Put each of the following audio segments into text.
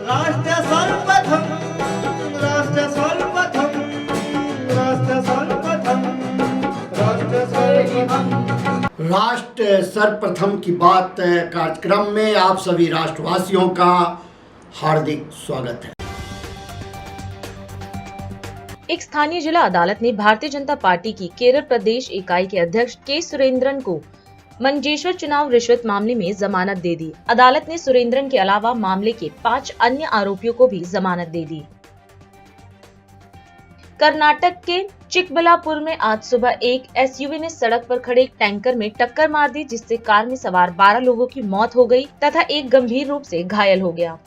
राष्ट्र सर्वप्रथम, राष्ट्र सर्वप्रथम, राष्ट्र सर्वप्रथम, राष्ट्र सर्वप्रथम। राष्ट्र सर्वप्रथम की बात कार्यक्रम में आप सभी राष्ट्रवासियों का हार्दिक स्वागत है। एक स्थानीय जिला अदालत ने भारतीय जनता पार्टी की केरल प्रदेश इकाई के अध्यक्ष के सुरेंद्रन को मंजेश्वर चुनाव रिश्वत मामले में जमानत दे दी। अदालत ने सुरेंद्रन के अलावा मामले के 5 अन्य आरोपियों को भी जमानत दे दी। कर्नाटक के चिकबल्लापुर में आज सुबह एक एसयूवी ने सड़क पर खड़े एक टैंकर में टक्कर मार दी, जिससे कार में सवार 12 लोगों की मौत हो गई तथा एक गंभीर रूप से घायल हो गया।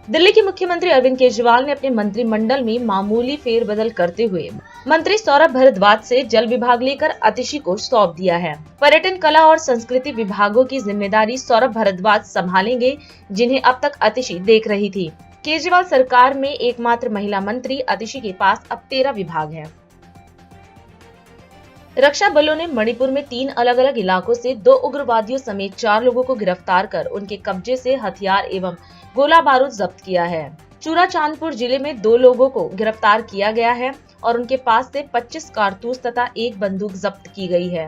दिल्ली के मुख्यमंत्री अरविंद केजरीवाल ने अपने मंत्रिमंडल में मामूली फेरबदल करते हुए मंत्री सौरभ भारद्वाज से जल विभाग लेकर आतिशी को सौंप दिया है। पर्यटन, कला और संस्कृति विभागों की जिम्मेदारी सौरभ भारद्वाज संभालेंगे, जिन्हें अब तक आतिशी देख रही थी। केजरीवाल सरकार में एकमात्र महिला मंत्री आतिशी के पास अब 13 विभाग हैं। रक्षा बलों ने मणिपुर में 3 अलग अलग इलाकों से 2 उग्रवादियों समेत 4 लोगों को गिरफ्तार कर उनके कब्जे से हथियार एवं गोला बारूद जब्त किया है। चूराचांदपुर जिले में 2 लोगों को गिरफ्तार किया गया है और उनके पास से 25 कारतूस तथा 1 बंदूक जब्त की गई है।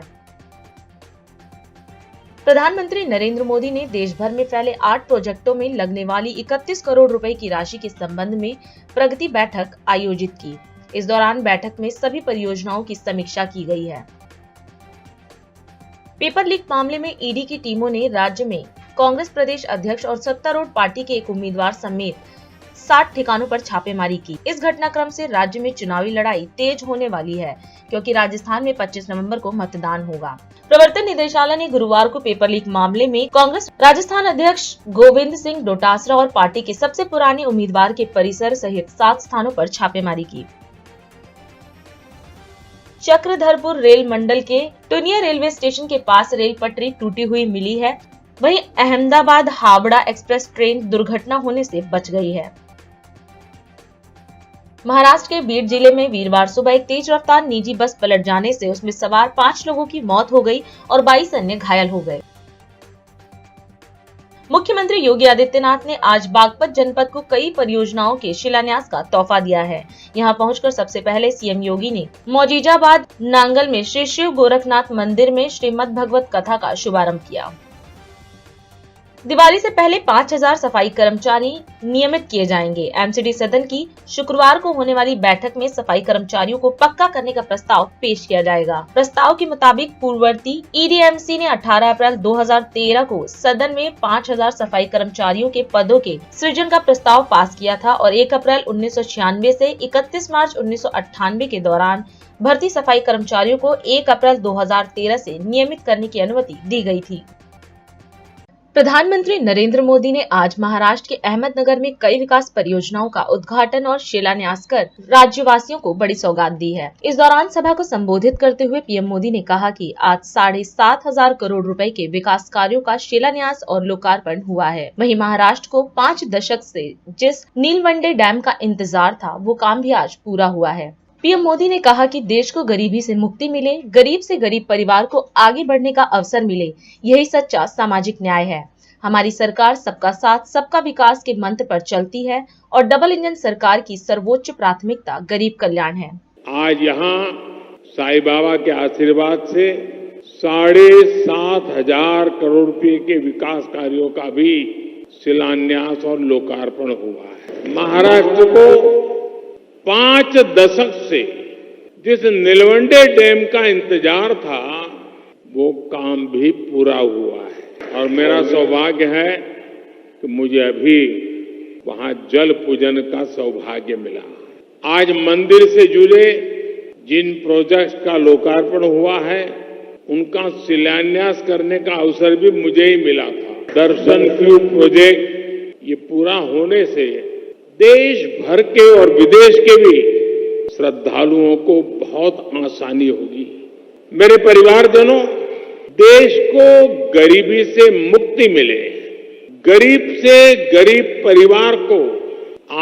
प्रधानमंत्री नरेंद्र मोदी ने देश भर में फैले 8 प्रोजेक्टों में लगने वाली 31 करोड़ रुपए की राशि के संबंध में प्रगति बैठक आयोजित की। इस दौरान बैठक में सभी परियोजनाओं की समीक्षा की गई है। पेपर लीक मामले में ईडी की टीमों ने राज्य में कांग्रेस प्रदेश अध्यक्ष और सत्तारूढ़ पार्टी के एक उम्मीदवार समेत 60 ठिकानों पर छापेमारी की। इस घटनाक्रम से राज्य में चुनावी लड़ाई तेज होने वाली है, क्योंकि राजस्थान में 25 नवंबर को मतदान होगा। प्रवर्तन निदेशालय ने गुरुवार को पेपर लीक मामले में कांग्रेस राजस्थान अध्यक्ष गोविंद सिंह डोटासरा और पार्टी के सबसे पुराने उम्मीदवार के परिसर सहित 7 स्थानों पर छापेमारी की। चक्रधरपुर रेल मंडल के टुनिया रेलवे स्टेशन के पास रेल पटरी टूटी हुई मिली है। वहीं अहमदाबाद हावड़ा एक्सप्रेस ट्रेन दुर्घटना होने से बच गई है। महाराष्ट्र के बीड जिले में वीरवार सुबह एक तेज रफ्तार निजी बस पलट जाने से उसमें सवार 5 लोगों की मौत हो गई और 22 अन्य घायल हो गए। मुख्यमंत्री योगी आदित्यनाथ ने आज बागपत जनपद को कई परियोजनाओं के शिलान्यास का तोहफा दिया है। यहां पहुंचकर सबसे पहले सीएम योगी ने मौजीजाबाद नांगल में श्री शिव गोरखनाथ मंदिर में श्रीमद् भगवत कथा का शुभारंभ किया। दिवाली से पहले 5000 सफाई कर्मचारी नियमित किए जाएंगे। एमसीडी सदन की शुक्रवार को होने वाली बैठक में सफाई कर्मचारियों को पक्का करने का प्रस्ताव पेश किया जाएगा। प्रस्ताव के मुताबिक पूर्ववर्ती ईडीएमसी ने 18 अप्रैल 2013 को सदन में 5000 सफाई कर्मचारियों के पदों के सृजन का प्रस्ताव पास किया था और 1 अप्रैल 1996 से 31 मार्च 1998 के दौरान भर्ती सफाई कर्मचारियों को 1 अप्रैल 2013 से नियमित करने की अनुमति दी गई थी। प्रधानमंत्री नरेंद्र मोदी ने आज महाराष्ट्र के अहमदनगर में कई विकास परियोजनाओं का उद्घाटन और शिलान्यास कर राज्यवासियों को बड़ी सौगात दी है। इस दौरान सभा को संबोधित करते हुए पीएम मोदी ने कहा कि आज 7,500 करोड़ रुपए के विकास कार्यों का शिलान्यास और लोकार्पण हुआ है। वहीं महाराष्ट्र को 5 दशक से जिस नीलवंडे डैम का इंतजार था, वो काम भी आज पूरा हुआ है। पीएम मोदी ने कहा कि देश को गरीबी से मुक्ति मिले, गरीब से गरीब परिवार को आगे बढ़ने का अवसर मिले, यही सच्चा सामाजिक न्याय है। हमारी सरकार सबका साथ सबका विकास के मंत्र पर चलती है और डबल इंजन सरकार की सर्वोच्च प्राथमिकता गरीब कल्याण है। आज यहाँ साईं बाबा के आशीर्वाद से 7,500 करोड़ रुपए के विकास कार्यों का भी शिलान्यास और लोकार्पण हुआ है। महाराष्ट्र को 5 दशक से जिस नीलवंडे डैम का इंतजार था, वो काम भी पूरा हुआ है और मेरा सौभाग्य है कि मुझे अभी वहां जल पूजन का सौभाग्य मिला। आज मंदिर से जुड़े जिन प्रोजेक्ट्स का लोकार्पण हुआ है, उनका शिलान्यास करने का अवसर भी मुझे ही मिला था। दर्शन क्यूब प्रोजेक्ट ये पूरा होने से देश भर के और विदेश के भी श्रद्धालुओं को बहुत आसानी होगी। मेरे परिवारजनों, देश को गरीबी से मुक्ति मिले, गरीब से गरीब परिवार को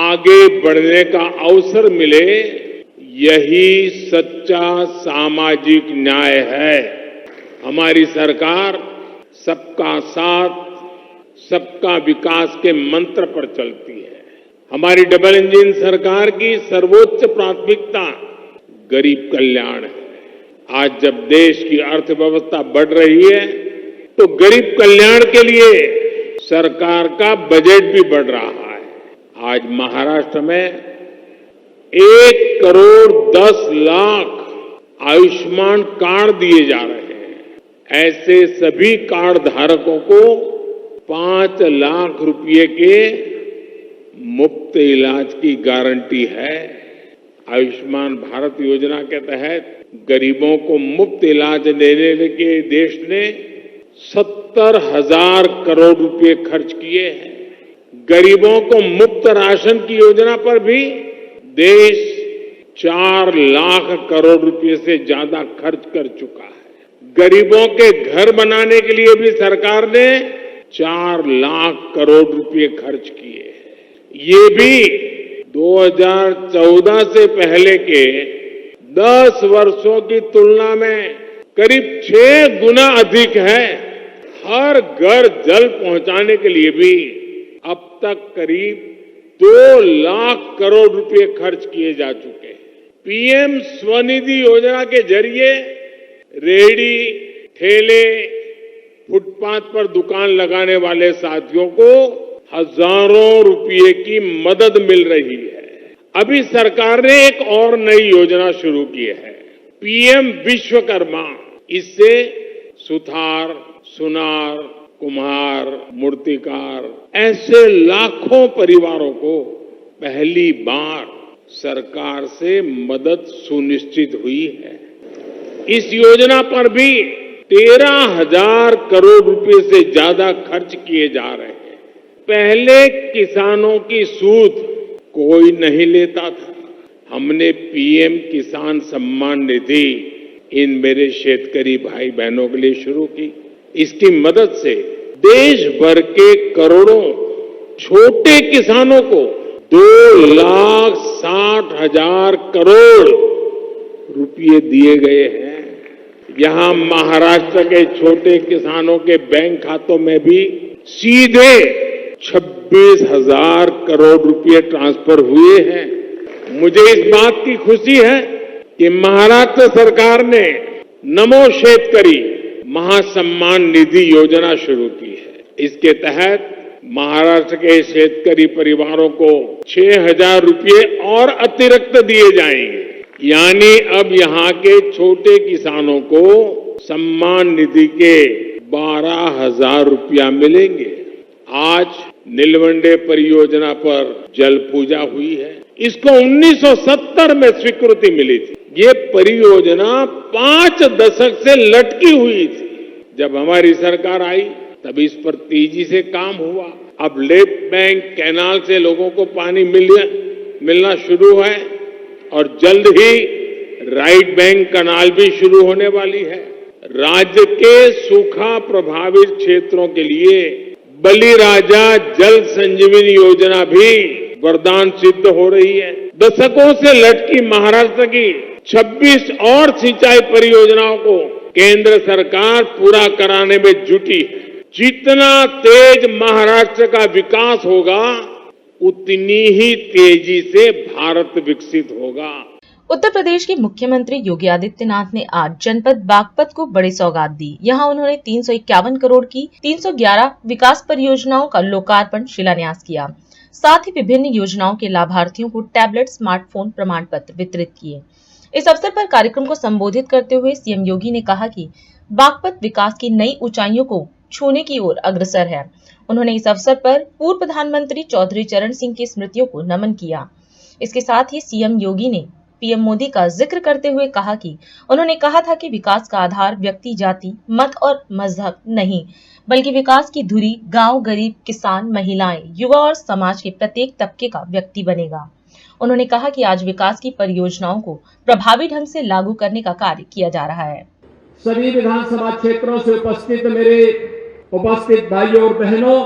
आगे बढ़ने का अवसर मिले, यही सच्चा सामाजिक न्याय है। हमारी सरकार सबका साथ सबका विकास के मंत्र पर चलती है। हमारी डबल इंजन सरकार की सर्वोच्च प्राथमिकता गरीब कल्याण है। आज जब देश की अर्थव्यवस्था बढ़ रही है तो गरीब कल्याण के लिए सरकार का बजट भी बढ़ रहा है। आज महाराष्ट्र में 1,10,00,000 आयुष्मान कार्ड दिए जा रहे हैं। ऐसे सभी कार्ड धारकों को 5 लाख रुपए के मुफ्त इलाज की गारंटी है। आयुष्मान भारत योजना के तहत गरीबों को मुफ्त इलाज देने के देश ने 70,000 करोड़ रुपए खर्च किए हैं। गरीबों को मुफ्त राशन की योजना पर भी देश 4 लाख करोड़ रुपए से ज्यादा खर्च कर चुका है। गरीबों के घर बनाने के लिए भी सरकार ने 4 लाख करोड़ रुपए खर्च किए हैं। ये भी 2014 से पहले के 10 वर्षों की तुलना में करीब 6 गुना अधिक है। हर घर जल पहुंचाने के लिए भी अब तक करीब 2 लाख करोड़ रुपए खर्च किए जा चुके हैं। पीएम स्वनिधि योजना के जरिए रेहड़ी, ठेले, फुटपाथ पर दुकान लगाने वाले साथियों को हजारों रुपए की मदद मिल रही है। अभी सरकार ने एक और नई योजना शुरू की है, पीएम विश्वकर्मा। इससे सुथार, सुनार, कुम्हार, मूर्तिकार ऐसे लाखों परिवारों को पहली बार सरकार से मदद सुनिश्चित हुई है। इस योजना पर भी 13,000 करोड़ रुपए से ज्यादा खर्च किए जा रहे हैं। पहले किसानों की सूद कोई नहीं लेता था। हमने पीएम किसान सम्मान निधि इन मेरे शेतकरी भाई बहनों के लिए शुरू की। इसकी मदद से देश भर के करोड़ों छोटे किसानों को 2,60,000 करोड़ रुपए दिए गए हैं। यहां महाराष्ट्र के छोटे किसानों के बैंक खातों में भी सीधे 26,000 करोड़ रुपए ट्रांसफर हुए हैं। मुझे इस बात की खुशी है कि महाराष्ट्र सरकार ने नमो शेतकरी महासम्मान निधि योजना शुरू की है। इसके तहत महाराष्ट्र के शेतकरी परिवारों को 6,000 रुपए और अतिरिक्त दिए जाएंगे। यानी अब यहां के छोटे किसानों को सम्मान निधि के 12,000 रुपया मिलेंगे। आज नीलवंडे परियोजना पर जल पूजा हुई है। इसको 1970 में स्वीकृति मिली थी। ये परियोजना 5 दशक से लटकी हुई थी। जब हमारी सरकार आई तब इस पर तेजी से काम हुआ। अब लेफ्ट बैंक कैनाल से लोगों को पानी मिलना शुरू है और जल्द ही राइट बैंक कैनाल भी शुरू होने वाली है। राज्य के सूखा प्रभावित क्षेत्रों के लिए बलिराजा जल संजीवनी योजना भी वरदान सिद्ध हो रही है। दशकों से लटकी महाराष्ट्र की 26 और सिंचाई परियोजनाओं को केंद्र सरकार पूरा कराने में जुटी है। जितना तेज महाराष्ट्र का विकास होगा उतनी ही तेजी से भारत विकसित होगा। उत्तर प्रदेश के मुख्यमंत्री योगी आदित्यनाथ ने आज जनपद बागपत को बड़ी सौगात दी। यहां उन्होंने 351 करोड़ की 311 विकास परियोजनाओं का लोकार्पण शिलान्यास किया। साथ ही विभिन्न योजनाओं के लाभार्थियों को टैबलेट, स्मार्टफोन प्रमाण पत्र वितरित किए। इस अवसर पर कार्यक्रम को संबोधित करते हुए सीएम योगी ने कहा कि बागपत विकास की नई ऊंचाइयों को छूने की ओर अग्रसर है। उन्होंने इस अवसर पर पूर्व प्रधानमंत्री चौधरी चरण सिंह की स्मृतियों को नमन किया। इसके साथ ही सीएम योगी ने पीएम मोदी का जिक्र करते हुए कहा कि उन्होंने कहा था कि विकास का आधार व्यक्ति, जाति, मत और मजहब नहीं, बल्कि विकास की धुरी गांव, गरीब, किसान, महिलाएं, युवा और समाज के प्रत्येक तबके का व्यक्ति बनेगा। उन्होंने कहा कि आज विकास की परियोजनाओं को प्रभावी ढंग से लागू करने का कार्य किया जा रहा है। सभी विधानसभा क्षेत्रों से उपस्थित भाइयों और बहनों,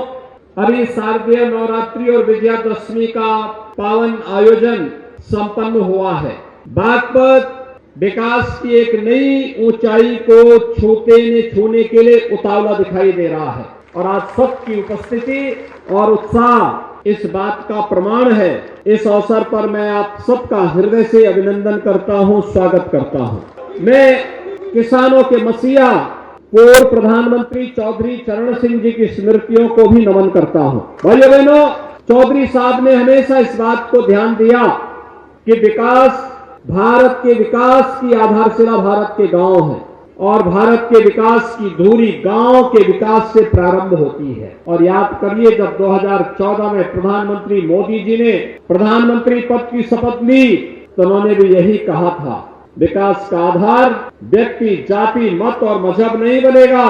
अभी शारदीय नवरात्रि और विजयादशमी का पावन आयोजन संपन्न हुआ है। बागपत विकास की एक नई ऊंचाई को छूने के लिए उतावला दिखाई दे रहा है और आज सबकी उपस्थिति और उत्साह इस बात का प्रमाण है। इस अवसर पर मैं आप सबका हृदय से अभिनंदन करता हूं, स्वागत करता हूं। मैं किसानों के मसीहा पूर्व प्रधानमंत्री चौधरी चरण सिंह जी की स्मृतियों को भी नमन करता हूं। भाइयों बहनों, चौधरी साहब ने हमेशा इस बात को ध्यान दिया कि भारत के विकास की आधारशिला भारत के गांव है और भारत के विकास की धुरी गांव के विकास से प्रारंभ होती है। और याद करिए, जब 2014 में प्रधानमंत्री मोदी जी ने प्रधानमंत्री पद की शपथ ली तो उन्होंने भी यही कहा था, विकास का आधार व्यक्ति, जाति, मत और मजहब नहीं बनेगा,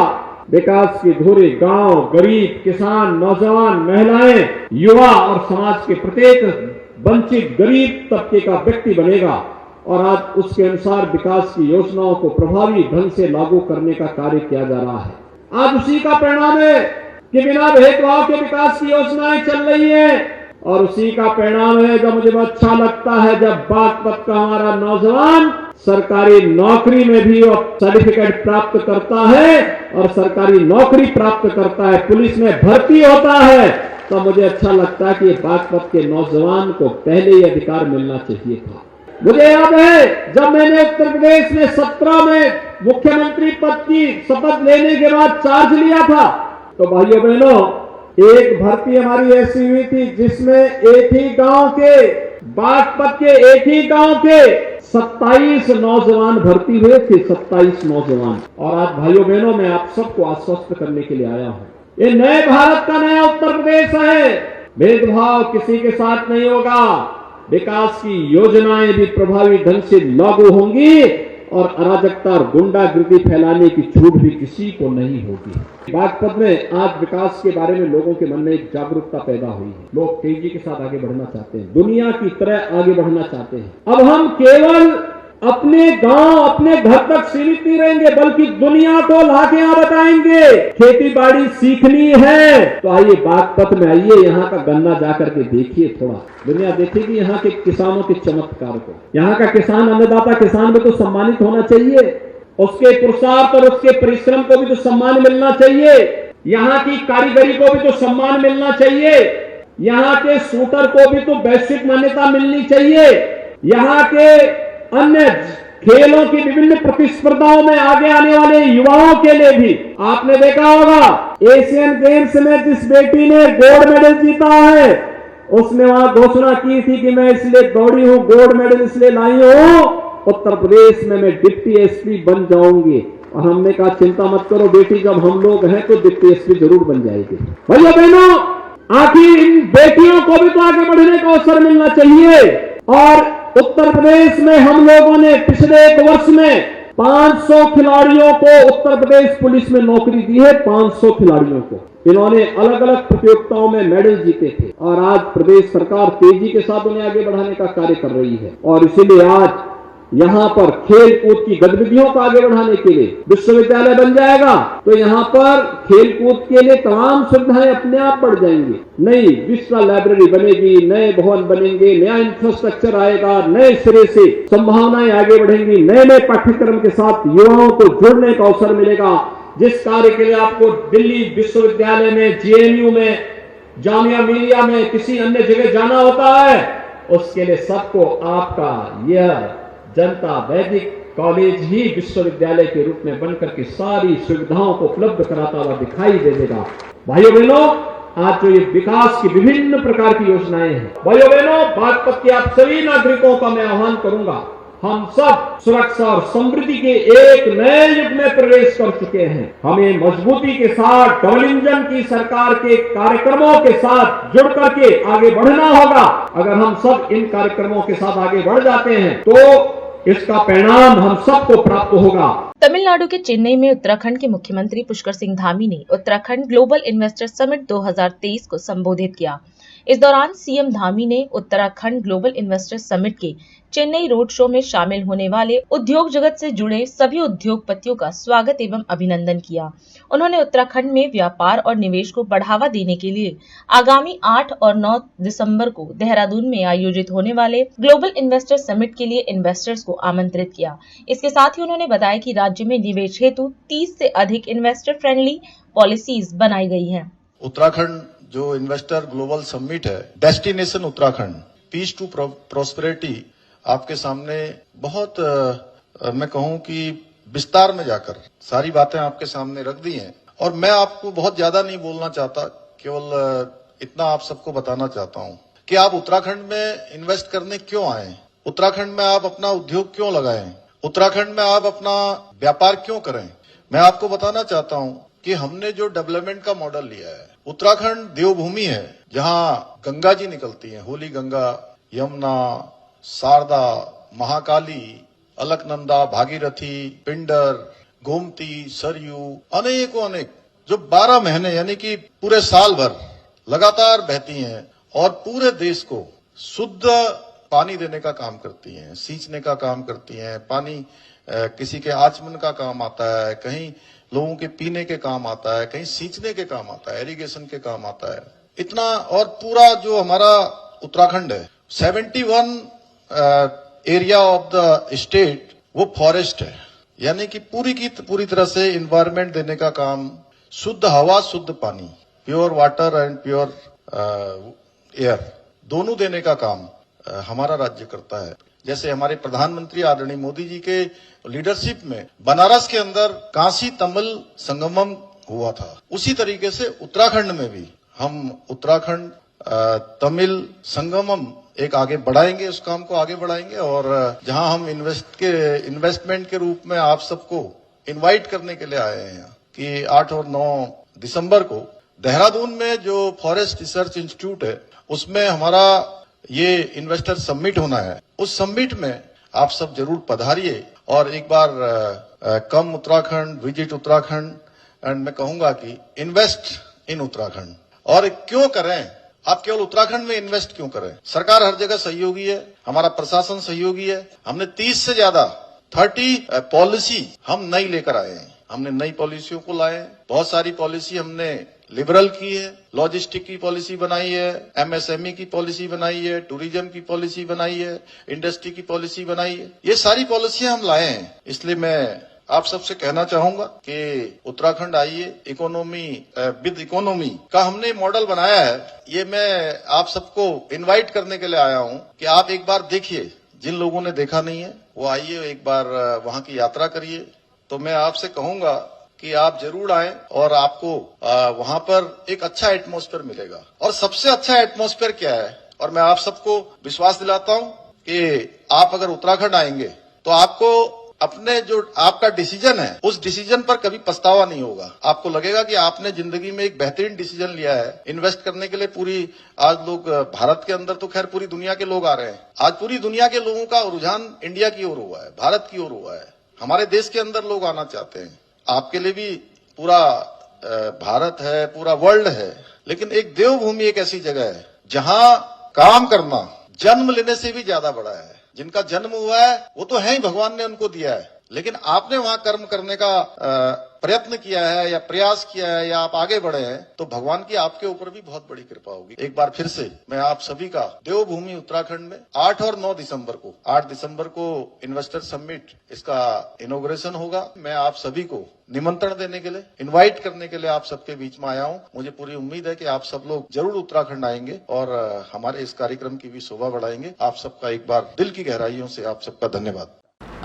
विकास की धुरी गांव, गरीब, किसान, नौजवान, महिलाएं, युवा और समाज के प्रत्येक वंचित गरीब तबके का व्यक्ति बनेगा। और आज उसके अनुसार विकास की योजनाओं को प्रभावी ढंग से लागू करने का कार्य किया जा रहा है। आज उसी का परिणाम है कि बिना भेदभाव के विकास की योजनाएं चल रही हैं। और उसी का परिणाम है, जब मुझे बहुत अच्छा लगता है जब बागपत का हमारा नौजवान सरकारी नौकरी में भी वो सर्टिफिकेट प्राप्त करता है और सरकारी नौकरी प्राप्त करता है, पुलिस में भर्ती होता है, तो मुझे अच्छा लगता है कि बागपत के नौजवान को पहले ही अधिकार मिलना चाहिए था। मुझे याद है जब मैंने उत्तर प्रदेश में 17 में मुख्यमंत्री पद की शपथ लेने के बाद चार्ज लिया था, तो भाइयों बहनों, एक भर्ती हमारी ऐसी हुई थी जिसमें एक ही गांव के, बागपत के एक ही गांव के 27 नौजवान भर्ती हुए थे, 27 नौजवान। और आज भाइयों बहनों, मैं आप सबको आश्वस्त करने के लिए आया हूं, ये नए भारत का नया उत्तर प्रदेश है। भेदभाव किसी के साथ नहीं होगा, विकास की योजनाएं भी प्रभावी ढंग से लागू होंगी और अराजकता और गुंडागिर्दी फैलाने की छूट भी किसी को नहीं होगी। बागपत में आज विकास के बारे में लोगों के मन में एक जागरूकता पैदा हुई है। लोग तेजी के साथ आगे बढ़ना चाहते हैं, दुनिया की तरह आगे बढ़ना चाहते हैं। अब हम केवल अपने गांव, अपने घर तक सीमित नहीं रहेंगे, बल्कि दुनिया को लाके यहाँ बताएंगे। खेती बाड़ी सीखनी है तो आइए बागपत में आइए, यहाँ का गन्ना जाकर के देखिए, थोड़ा दुनिया देखेगी यहाँ के किसानों के चमत्कार को। यहाँ का किसान, अन्नदाता किसान में तो सम्मानित होना चाहिए, उसके पुरुषार्थ और उसके परिश्रम को भी तो सम्मान मिलना चाहिए। यहाँ की कारीगरी को भी तो सम्मान मिलना चाहिए। यहाँ के शूटर को भी तो वैश्विक मान्यता मिलनी चाहिए। यहाँ के अन्य खेलों की विभिन्न प्रतिस्पर्धाओं में आगे आने वाले युवाओं के लिए भी आपने देखा होगा, एशियन गेम्स में जिस बेटी ने गोल्ड मेडल जीता है, उसने वहां घोषणा की थी कि मैं इसलिए दौड़ी हूं, गोल्ड मेडल इसलिए लाई हूं, उत्तर प्रदेश में मैं डिप्टी एसपी बन जाऊंगी। और हमने कहा चिंता मत करो बेटी, जब हम लोग हैं तो डिप्टी एसपी जरूर बन जाएगी। भैया बहनों, आखिर इन बेटियों को भी तो आगे बढ़ने का अवसर मिलना चाहिए। और उत्तर प्रदेश में हम लोगों ने पिछले एक वर्ष में 500 खिलाड़ियों को उत्तर प्रदेश पुलिस में नौकरी दी है। 500 खिलाड़ियों को इन्होंने अलग अलग प्रतियोगिताओं में मेडल जीते थे और आज प्रदेश सरकार तेजी के साथ उन्हें आगे बढ़ाने का कार्य कर रही है। और इसीलिए आज यहाँ पर खेल कूद की गतिविधियों को आगे बढ़ाने के लिए विश्वविद्यालय बन जाएगा, तो यहाँ पर खेल कूद के लिए तमाम सुविधाएं अपने आप बढ़ जाएंगी। नई विश्व लाइब्रेरी बनेगी, नए भवन बनेंगे, नया इंफ्रास्ट्रक्चर आएगा, नए सिरे से संभावनाएं आगे बढ़ेंगी, नए नए पाठ्यक्रम के साथ युवाओं को जुड़ने का अवसर मिलेगा। जिस कार्य के लिए आपको दिल्ली विश्वविद्यालय में, जेएनयू में, जामिया मिलिया में, किसी अन्य जगह जाना होता है, उसके लिए सबको आपका यह जनता वैदिक कॉलेज ही विश्वविद्यालय के रूप में बनकर के सारी सुविधाओं को उपलब्ध कराता हुआ दिखाई दे देगा। भाइयों बहनों, आज जो ये विकास की विभिन्न प्रकार की योजनाएं हैं, भाइयों बहनों, बागपत के आप सभी नागरिकों का मैं आह्वान करूंगा, हम सब सुरक्षा और समृद्धि के एक नए युग में प्रवेश कर चुके हैं। हमें मजबूती के साथ डबल इंजन की सरकार के कार्यक्रमों के साथ जुड़ करके आगे बढ़ना होगा। अगर हम सब इन कार्यक्रमों के साथ आगे बढ़ जाते हैं तो इसका परिणाम हम सबको प्राप्त होगा। तमिलनाडु के चेन्नई में उत्तराखंड के मुख्यमंत्री पुष्कर सिंह धामी ने उत्तराखंड ग्लोबल इन्वेस्टर समिट 2023 को संबोधित किया। इस दौरान सीएम धामी ने उत्तराखंड ग्लोबल इन्वेस्टर समिट के चेन्नई रोड शो में शामिल होने वाले उद्योग जगत से जुड़े सभी उद्योगपतियों का स्वागत एवं अभिनंदन किया। उन्होंने उत्तराखंड में व्यापार और निवेश को बढ़ावा देने के लिए आगामी 8 और 9 दिसंबर को देहरादून में आयोजित होने वाले ग्लोबल इन्वेस्टर समिट के लिए इन्वेस्टर्स को आमंत्रित किया। इसके साथ ही उन्होंने बताया कि राज्य में निवेश हेतु 30 से अधिक इन्वेस्टर फ्रेंडली पॉलिसीज बनाई गई हैं। उत्तराखंड जो इन्वेस्टर ग्लोबल समिट है, destination Uttarakhand, peace to prosperity, आपके सामने बहुत मैं कहूं कि विस्तार में जाकर सारी बातें आपके सामने रख दी हैं। और मैं आपको बहुत ज्यादा नहीं बोलना चाहता, केवल इतना आप सबको बताना चाहता हूं कि आप उत्तराखंड में इन्वेस्ट करने क्यों आए, उत्तराखंड में आप अपना उद्योग क्यों लगाएं, उत्तराखंड में आप अपना व्यापार क्यों करें। मैं आपको बताना चाहता हूं कि हमने जो डेवलपमेंट का मॉडल लिया है, उत्तराखंड देवभूमि है जहां गंगा जी निकलती हैं, होली गंगा, यमुना, शारदा, महाकाली, अलकनंदा, भागीरथी, पिंडर, गोमती, सरयू, अनेक जो 12 महीने यानी कि पूरे साल भर लगातार बहती हैं और पूरे देश को शुद्ध पानी देने का काम करती हैं, सींचने का काम करती हैं। पानी किसी के आचमन का काम आता है, कहीं लोगों के पीने के काम आता है, कहीं सींचने के काम आता है, इरिगेशन के काम आता है। इतना, और पूरा जो हमारा उत्तराखंड है, 71 एरिया ऑफ द स्टेट वो फॉरेस्ट है, यानी कि पूरी की पूरी तरह से इन्वायरमेंट देने का काम, शुद्ध हवा, शुद्ध पानी, pure water and pure air, दोनों देने का काम हमारा राज्य करता है। जैसे हमारे प्रधानमंत्री आदरणीय मोदी जी के लीडरशिप में बनारस के अंदर काशी तमिल संगमम हुआ था, उसी तरीके से उत्तराखंड में भी हम उत्तराखंड तमिल संगमम एक आगे बढ़ाएंगे, उस काम को आगे बढ़ाएंगे। और जहां हम इन्वेस्टमेंट के रूप में आप सबको इनवाइट करने के लिए आए हैं कि 8 और 9 दिसंबर को देहरादून में जो फॉरेस्ट रिसर्च इंस्टीट्यूट है, उसमें हमारा ये इन्वेस्टर समिट होना है। उस समिट में आप सब जरूर पधारिए और एक बार कम उत्तराखंड, विजिट उत्तराखंड, एंड मैं कहूंगा कि इन्वेस्ट इन उत्तराखंड। और क्यों करें, आप केवल उत्तराखंड में इन्वेस्ट क्यों करें? सरकार हर जगह सहयोगी है, हमारा प्रशासन सहयोगी है। हमने 30 से ज्यादा 30 पॉलिसी हम नई लेकर आए हैं, हमने नई पॉलिसियों को लाए। बहुत सारी पॉलिसी हमने लिबरल की है, लॉजिस्टिक की पॉलिसी बनाई है, एमएसएमई की पॉलिसी बनाई है, टूरिज्म की पॉलिसी बनाई है, इंडस्ट्री की पॉलिसी बनाई है। ये सारी पॉलिसियां हम लाए हैं। इसलिए मैं आप सबसे कहना चाहूंगा कि उत्तराखंड आइए, इकोनॉमी विद इकोनॉमी का हमने मॉडल बनाया है। ये मैं आप सबको इनवाइट करने के लिए आया हूं कि आप एक बार देखिए, जिन लोगों ने देखा नहीं है वो आइए, एक बार वहां की यात्रा करिए। तो मैं आपसे कहूंगा कि आप जरूर आएं और आपको वहां पर एक अच्छा एटमॉस्फेयर मिलेगा। और सबसे अच्छा एटमॉस्फेयर क्या है, और मैं आप सबको विश्वास दिलाता हूं कि आप अगर उत्तराखंड आएंगे तो आपको अपने जो आपका डिसीजन है, उस डिसीजन पर कभी पछतावा नहीं होगा। आपको लगेगा कि आपने जिंदगी में एक बेहतरीन डिसीजन लिया है इन्वेस्ट करने के लिए। पूरी आज लोग भारत के अंदर तो खैर पूरी दुनिया के लोग आ रहे हैं। आज पूरी दुनिया के लोगों का रुझान इंडिया की ओर हुआ है, भारत की ओर हुआ है। हमारे देश के अंदर लोग आना चाहते हैं। आपके लिए भी पूरा भारत है, पूरा वर्ल्ड है, लेकिन एक देवभूमि एक ऐसी जगह है जहां काम करना जन्म लेने से भी ज्यादा बड़ा है। जिनका जन्म हुआ है वो तो है ही, भगवान ने उनको दिया है, लेकिन आपने वहां कर्म करने का प्रयत्न किया है या प्रयास किया है या आप आगे बढ़े हैं, तो भगवान की आपके ऊपर भी बहुत बड़ी कृपा होगी। एक बार फिर से मैं आप सभी का देवभूमि उत्तराखंड में 8 और 9 दिसंबर को, 8 दिसंबर को इन्वेस्टर समिट इसका इनॉग्रेशन होगा। मैं आप सभी को निमंत्रण देने के लिए, इनवाइट करने के लिए आप सबके बीच में आया हूं। मुझे पूरी उम्मीद है कि आप सब लोग जरूर उत्तराखंड आएंगे और हमारे इस कार्यक्रम की भी शोभा बढ़ाएंगे। आप सबका एक बार दिल की गहराइयों से आप सबका धन्यवाद।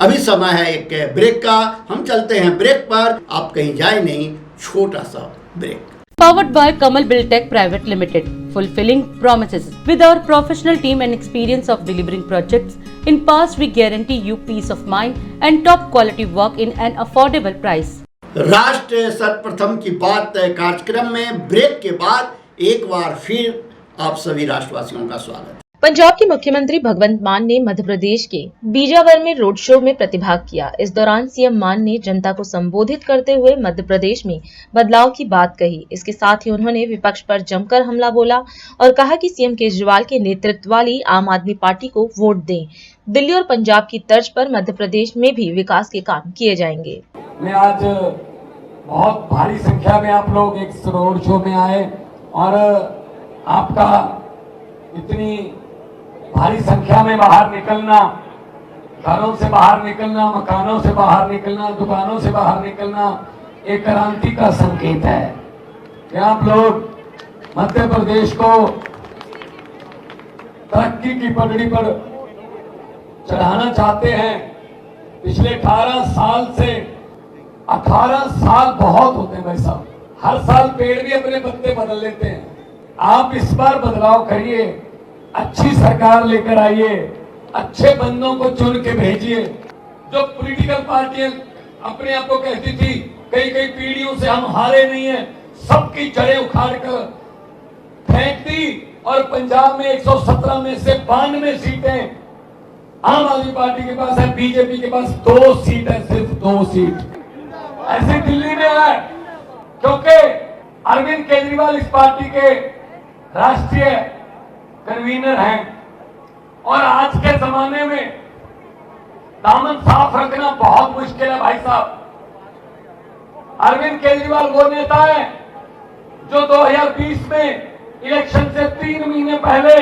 अभी समय है एक ब्रेक का, हम चलते हैं ब्रेक पर, आप कहीं जाए नहीं, छोटा सा break. Powered by Kamal Buildtech Private Limited, fulfilling promises. With our professional team and experience of delivering projects, in past we guarantee you peace of mind and top quality work in an affordable price. राष्ट्र सर्वप्रथम की बात कार्यक्रम में break के बाद एक बार फिर आप सभी राष्ट्रवासियों का स्वागत है। पंजाब के मुख्यमंत्री भगवंत मान ने मध्य प्रदेश के बीजावर में रोड शो में प्रतिभाग किया। इस दौरान सीएम मान ने जनता को संबोधित करते हुए मध्य प्रदेश में बदलाव की बात कही। इसके साथ ही उन्होंने विपक्ष पर जमकर हमला बोला और कहा कि सीएम केजरीवाल के नेतृत्व वाली आम आदमी पार्टी को वोट दें। दिल्ली और पंजाब की तर्ज पर मध्य प्रदेश में भी विकास के काम किए जाएंगे। मैं आज बहुत भारी संख्या में आप लोग एक रोड शो में आए और आपका इतनी भारी संख्या में बाहर निकलना, घरों से बाहर निकलना, मकानों से बाहर निकलना, दुकानों से बाहर निकलना एक क्रांति का संकेत है कि आप लोग मध्य प्रदेश को तरक्की की पगड़ी पर चढ़ाना चाहते हैं। पिछले 18 साल से 18 साल बहुत होते हैं भाई साहब, हर साल पेड़ भी अपने पत्ते बदल लेते हैं। आप इस बार बदलाव करिए, अच्छी सरकार लेकर आइए, अच्छे बंदों को चुन के भेजिए। जो पॉलिटिकल पार्टियां अपने आप को कहती थी कई पीढ़ियों से हम हारे नहीं हैं, सबकी जड़ें उखाड़ कर फेंक दी और पंजाब में 117 में से 92 सीटें आम आदमी पार्टी के पास है, बीजेपी के पास 2 सीट है, सिर्फ 2 सीट। ऐसे दिल्ली में है क्योंकि अरविंद केजरीवाल इस पार्टी के राष्ट्रीय कन्वीनर हैं और आज के जमाने में दामन साफ रखना बहुत मुश्किल है भाई साहब। अरविंद केजरीवाल वो नेता है जो 2020 में इलेक्शन से 3 महीने पहले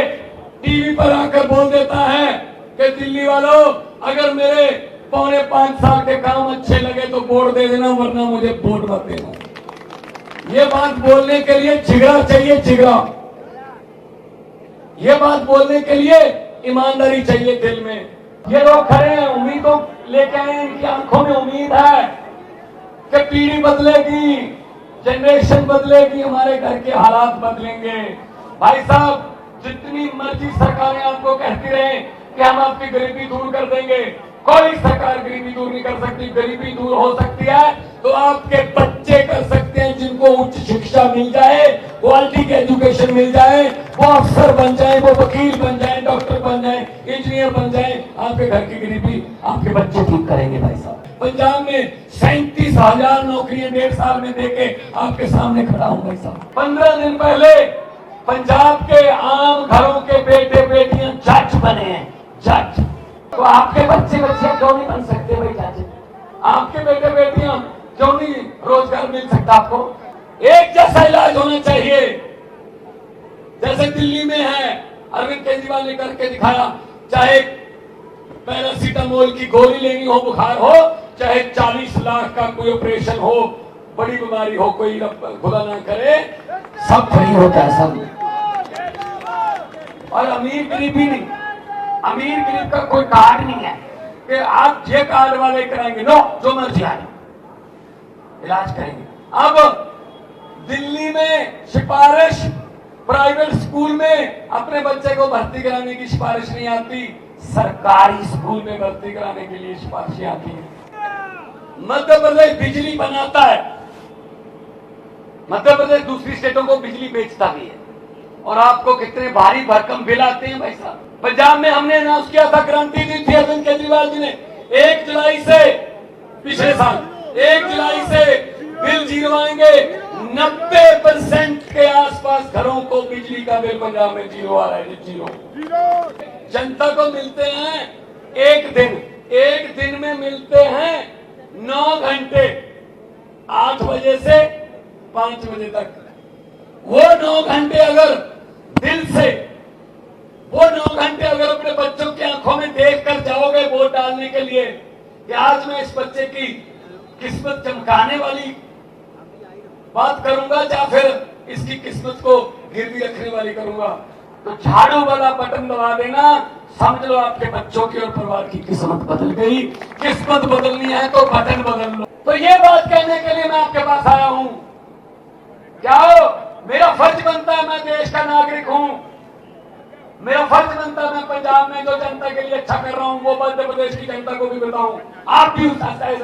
टीवी पर आकर बोल देता है कि दिल्ली वालों अगर मेरे 4.5 साल के काम अच्छे लगे तो वोट दे देना, वरना मुझे वोट मत देना। ये बात बोलने के लिए जिगरा चाहिए, जिगरा। ये बात बोलने के लिए ईमानदारी चाहिए दिल में। ये लोग खड़े हैं, उम्मीदों लेके आए हैं, इनकी आंखों में उम्मीद है कि पीढ़ी बदलेगी, जनरेशन बदलेगी, हमारे घर के हालात बदलेंगे। भाई साहब, जितनी मर्जी सरकारें आपको कहती रहे कि हम आपकी गरीबी दूर कर देंगे, कोई सरकार गरीबी दूर नहीं कर सकती। गरीबी दूर हो सकती है तो आपके बच्चे कर सकते हैं, जिनको उच्च शिक्षा मिल जाए, क्वालिटी की एजुकेशन मिल जाए, वो अफसर बन जाए, वो वकील बन जाए, डॉक्टर बन जाए, इंजीनियर बन जाए। आपके घर की गरीबी आपके बच्चे ठीक करेंगे भाई साहब। पंजाब में 37,000 नौकरियां 1.5 साल में देके आपके सामने खड़ा हूं भाई साहब। 15 दिन पहले पंजाब के आम घरों के बेटे बेटियां जज बने हैं, जज। तो आपके बच्चे बच्चियां क्यों नहीं बन सकते भाई जज? आपके बेटे बेटियां क्यों नहीं रोजगार मिल सकता आपको? एक जैसा इलाज होना चाहिए जैसे दिल्ली में है। अरविंद केजरीवाल ने करके दिखाया, चाहे पैरासीटामोल की गोली लेनी हो, बुखार हो, चाहे 40 लाख का कोई ऑपरेशन हो, बड़ी बीमारी हो, कोई खुदा ना करे, सब फ्री होता है सब। और अमीर गरीबी नहीं, अमीर गरीब का कोई कार्ड नहीं है कि आप ये कार्ड वाले कराएंगे, नो, जो मर्जी आए इलाज करेंगे। अब दिल्ली में सिफारिश प्राइवेट स्कूल में अपने बच्चे को भर्ती कराने की सिफारिश नहीं आती, सरकारी स्कूल में भर्ती कराने के लिए सिफारिशें आती है। मध्य प्रदेश बिजली बनाता है, मध्य प्रदेश दूसरी स्टेटों को बिजली बेचता भी है, और आपको कितने भारी भरकम बिल आते हैं भाई साहब। पंजाब में हमने अनाउंस किया था, क्रांति दी थी अरविंद केजरीवाल जी ने, 1 जुलाई से, पिछले साल 1 जुलाई से बिल जीरो आएंगे। 90% के आसपास घरों को बिजली का बिल पंजाब में जीरो आ रहा है, जीरो। जनता को मिलते हैं एक दिन में मिलते हैं 9 घंटे, 8 बजे से 5 बजे तक। वो 9 घंटे अगर दिल से, वो 9 घंटे अगर अपने बच्चों की आंखों में देख कर जाओगे वोट डालने के लिए कि आज मैं इस बच्चे की किस्मत चमकाने वाली बात करूंगा या फिर इसकी किस्मत को गिरवी रखने वाली करूंगा, तो झाड़ू वाला बटन दबा देना, समझ लो आपके बच्चों की और परिवार की किस्मत बदल गई। किस्मत बदलनी है तो बटन बदल लो। तो ये बात कहने के लिए मैं आपके पास आया हूं। क्या हो, मेरा फर्ज बनता है, मैं देश का नागरिक हूं, मेरा फर्ज बनता है मैं पंजाब में जो जनता के लिए अच्छा कर रहा हूं वो मध्य प्रदेश की जनता को भी बताऊं। आप भी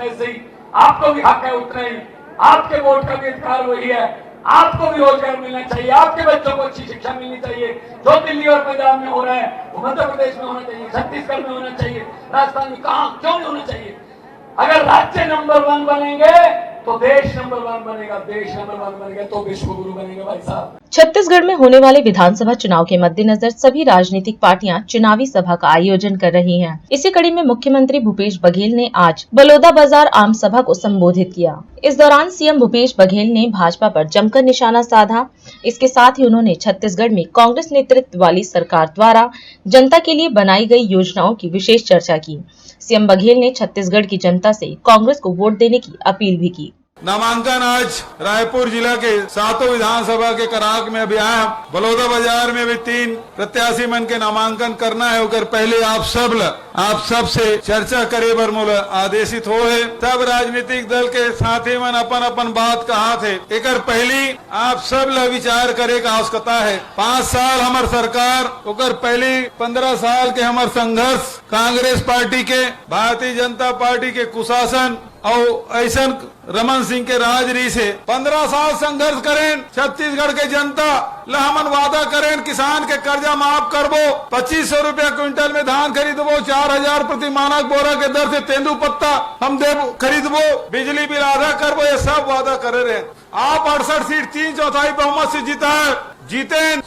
ऐसे ही, आपको भी हक है उतना ही, आपके वोट का भी अधिकार वही है। आपको भी रोजगार मिलना चाहिए, आपके बच्चों को अच्छी शिक्षा मिलनी चाहिए। जो दिल्ली और पंजाब में हो रहा है वो मध्य प्रदेश में होना चाहिए, छत्तीसगढ़ में होना चाहिए, राजस्थान में कहां क्यों नहीं होना चाहिए? अगर राज्य नंबर 1 बनेंगे तो देश नंबर 1 बनेगा, देश नंबर 1 बनेगा तो विश्व गुरु बनेगा भाई साहब। छत्तीसगढ़ में होने वाले विधानसभा चुनाव के मद्देनजर सभी राजनीतिक पार्टियां चुनावी सभा का आयोजन कर रही हैं। इसी कड़ी में मुख्यमंत्री भूपेश बघेल ने आज बलौदा बाजार आम सभा को संबोधित किया। इस दौरान सीएम भूपेश बघेल ने भाजपा पर जमकर निशाना साधा। इसके साथ ही उन्होंने छत्तीसगढ़ में कांग्रेस नेतृत्व वाली सरकार द्वारा जनता के लिए बनाई गई योजनाओं की विशेष चर्चा की। सीएम बघेल ने छत्तीसगढ़ की जनता से कांग्रेस को वोट देने की अपील भी की। नामांकन आज रायपुर जिला के 7 विधानसभा के कराक में अभी आया। बलौदा बाजार में भी 3 प्रत्याशी मन के नामांकन करना है। ओकर पहले आप सब से चर्चा करे बर मोला आदेशित हो है। सब राजनीतिक दल के साथी मन अपन बात कहा थे। एकर पहली आप सब ला विचार करे का आवश्यकता है। 5 साल हमार सरकार, ओकर पहली 15 साल के हमार संघर्ष, कांग्रेस पार्टी के, भारतीय जनता पार्टी के कुशासन और ऐसा रमन सिंह के राजरी से 15 साल संघर्ष करें। छत्तीसगढ़ के जनता ला हमन वादा करें, किसान के कर्जा माफ करबो, 2500 रुपया क्विंटल में धान खरीदबो, 4000 प्रति मानक बोरा के दर से तेंदू पत्ता हम खरीदबो, बिजली बिल आधा करबो, ये सब वादा करे रहे। आप 68 सीट 3/4 बहुमत से जीता है। जीते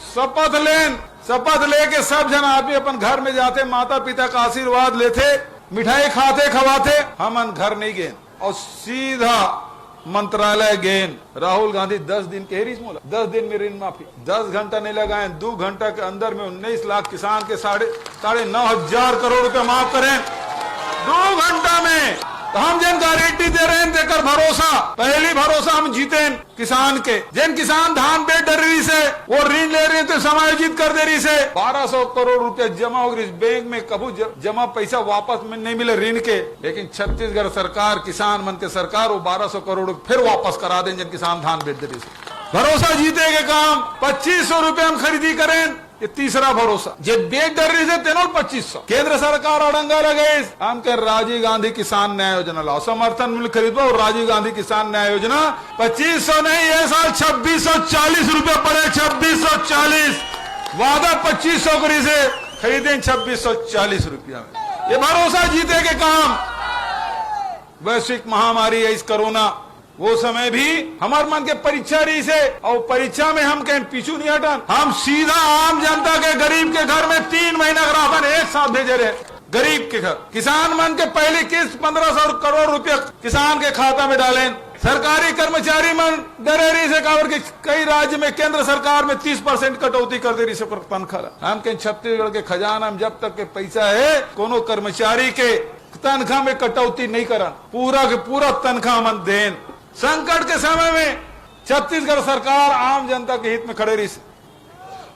शपथ लेके सब जन आदमी अपन घर में जाते, माता पिता का आशीर्वाद लेते, मिठाई खाते खवाते, हमन घर नहीं गए और सीधा मंत्रालय गए। राहुल गांधी 10 दिन के 10 दिन में ऋण माफी, 10 घंटा नहीं लगाए, 2 घंटा के अंदर में 19 लाख किसान के 9,500 करोड़ रुपए माफ करें 2 घंटा में। तो हम जिन गारंटी दे रहे हैं देकर भरोसा, पहली भरोसा हम जीते किसान के। जिन किसान धान बेच डरी से वो ऋण ले रहे थे, समायोजित कर दे रही से 1200 करोड़ रुपए जमा हो गई बैंक में, कभी जमा पैसा वापस में नहीं मिले ऋण के। लेकिन छत्तीसगढ़ सरकार, किसान मन के सरकार, वो 1200 करोड़ फिर वापस करा दें जिन किसान धान बेच डरी से। भरोसा जीते के काम 2500 रुपए हम खरीदी करें, ये तीसरा भरोसा। जे बेच डर रही से तेनों 2500। केंद्र सरकार अड़ंगा लगे हम के राजीव गांधी किसान न्याय योजना लाओ, समर्थन मूल्य खरीदो। और राजीव गांधी किसान न्याय योजना 2500 नहीं, ये साल 2640 रुपए पड़े, 2640। वादा 2500 करी से खरीदें 2640 रुपया में। ये भरोसा जीते के काम। वैश्विक महामारी है इस कोरोना, वो समय भी हमार मन के परीक्षा रही से, और परीक्षा में हम कहीं पीछू नहीं हटन। हम सीधा आम जनता के, गरीब के घर में 3 महीना का राशन एक साथ भेजे रहे। गरीब के घर, किसान मन के पहली किस्त 1500 करोड़ रुपया किसान के खाता में डालें। सरकारी कर्मचारी मन डरे रही से काबर के कई राज्य में केंद्र सरकार में 30% कटौती कर दे रही से तनख्वाह। हम कहीं छत्तीसगढ़ के खजाना में जब तक के पैसा है, कोनो कर्मचारी के तनख्वाह में कटौती नहीं करा, पूरा के पूरा तनख्वाह मन दें। संकट के समय में छत्तीसगढ़ सरकार आम जनता के हित में खड़े रही।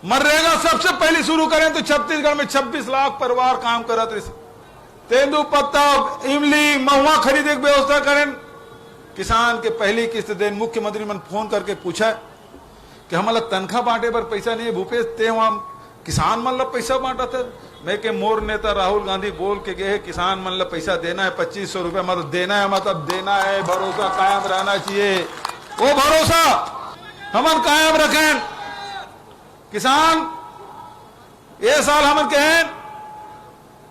मनरेगा सबसे पहले शुरू करें तो छत्तीसगढ़ में 26 लाख परिवार काम करत रही। तेंदू पत्ता, इमली, महुआ खरीदे की व्यवस्था करें। किसान के पहली किस्त दें। मुख्यमंत्री मन फोन करके पूछा कि हमारा तनख्वाह बांटे पर पैसा नहीं है भूपेश, ते हम किसान मन ला पैसा बांटा था। मैं के मोर नेता राहुल गांधी बोल के गए किसान मन ला पैसा देना है 2500 रुपए, मतलब देना है, मतलब देना है। भरोसा कायम रहना चाहिए, वो भरोसा हमन कायम रखें। किसान ये साल हमन कहें,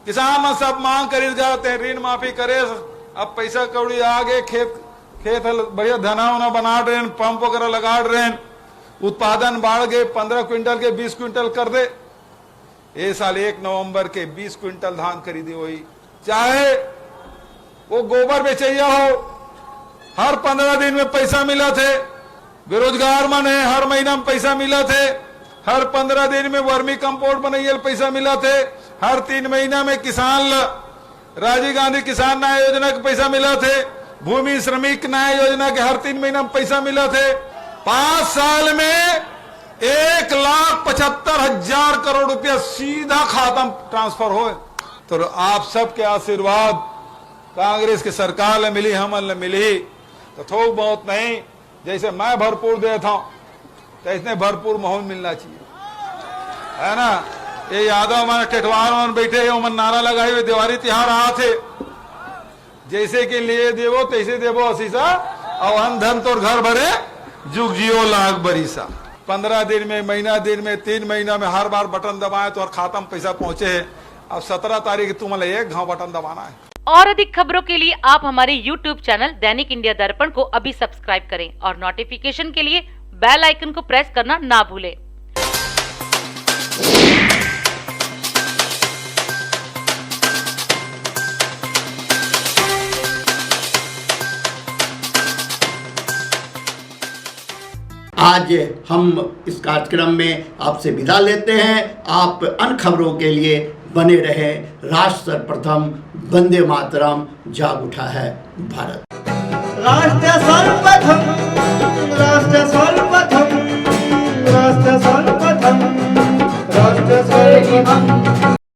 किसान मन सब मांग खरीद जाते हैं, ऋण माफी करे, अब पैसा कौड़ी आ गए, खेत बढ़िया धना उना बना रहे हैं, पंप वगैरह लगा रहे हैं, उत्पादन बढ़ गए, 15 क्विंटल के 20 क्विंटल कर दे। ये साल 1 नवंबर के 20 क्विंटल धान खरीदी हुई, चाहे वो गोबर बेचैया हो, हर 15 दिन में पैसा मिला थे। बेरोजगार मन है, हर महीना में पैसा मिला थे। हर 15 दिन में वर्मी कंपोस्ट बनैयल पैसा मिला थे। हर 3 महीना में किसान राजीव गांधी किसान न्याय योजना के पैसा मिला थे। भूमि श्रमिक न्याय योजना के हर 3 महीना में पैसा मिला थे। 5 साल में 1,75,000 करोड़ रुपया सीधा खाता में ट्रांसफर हो। तो आप सबके आशीर्वाद कांग्रेस की सरकार ने मिली, हमन मिली, तो थोक बहुत नहीं, जैसे मैं भरपूर देता हूं तो इसने भरपूर माहौल मिलना चाहिए, है ना। ये यादव मन टेटवार मन बैठे मन नारा लगाए हुए दिवाली त्योहार आ थे, जैसे कि लिए देवो तैसे देवो असीसा, और अन धन तोर घर भरे जुग जियो लाख बरिसा। 15 दिन में, महीना दिन में, 3 महीना में हर बार बटन दबाए तो और खाता में पैसा पहुंचे है। अब 17 तारीख तुम्हें एक घाव बटन दबाना है। और अधिक खबरों के लिए आप हमारे YouTube चैनल दैनिक इंडिया दर्पण को अभी सब्सक्राइब करें और नोटिफिकेशन के लिए बेल आइकन को प्रेस करना ना भूलें। आज हम इस कार्यक्रम में आपसे विदा लेते हैं। आप अन्य खबरों के लिए बने रहे। राष्ट्र सर्वप्रथम, वंदे मातरम, जाग उठा है भारत। राष्ट्र सर्वप्रथम, राष्ट्र सर्वप्रथम, राष्ट्र सर्वप्रथम, राष्ट्र सर्वप्रथम।